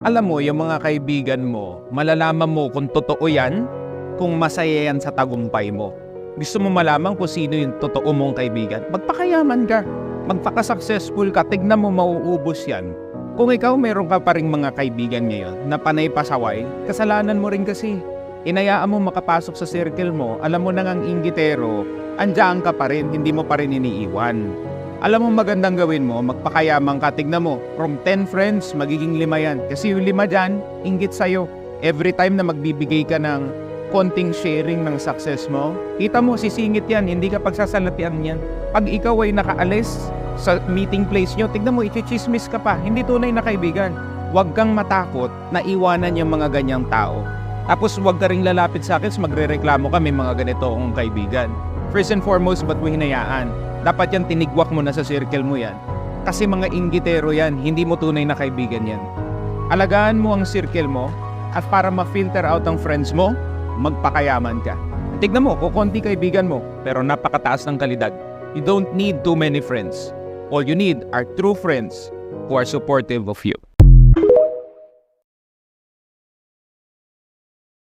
Alam mo, yung mga kaibigan mo, malalaman mo kung totoo yan, kung masaya yan sa tagumpay mo. Gusto mo malaman kung sino yung totoo mong kaibigan? Magpakayaman ka, magpaka-successful ka, tignan mo mauubos yan. Kung ikaw meron ka pa rin mga kaibigan ngayon na panay pasaway, kasalanan mo rin kasi. Inayaan mo makapasok sa circle mo, alam mo nang ang inggitero, andyan ka pa rin, hindi mo pa rin iniiwan. Alam mo magandang gawin mo, magpakayaman ka, tignan mo, from 10 friends, magiging 5 yan. Kasi yung 5 dyan, inggit sa'yo. Every time na magbibigay ka ng konting sharing ng success mo, kita mo, sisingit yan, hindi ka pagsasalatian yan. Pag ikaw ay nakaalis sa meeting place nyo, tignan mo, ichichismis ka pa, hindi tunay na kaibigan. Huwag kang matakot na iwanan yung mga ganyang tao. Tapos huwag ka ring lalapit sa akin, magre-reklamo ka, may mga ganito akong kaibigan. First and foremost, ba't mo hinayaan? Dapat yan tinigwak mo na sa circle mo yan. Kasi mga inggitero yan, hindi mo tunay na kaibigan yan. Alagaan mo ang circle mo at para ma-filter out ang friends mo, magpakayaman ka. Tignan mo, kukunti kaibigan mo, pero napakataas ng kalidad. You don't need too many friends. All you need are true friends who are supportive of you.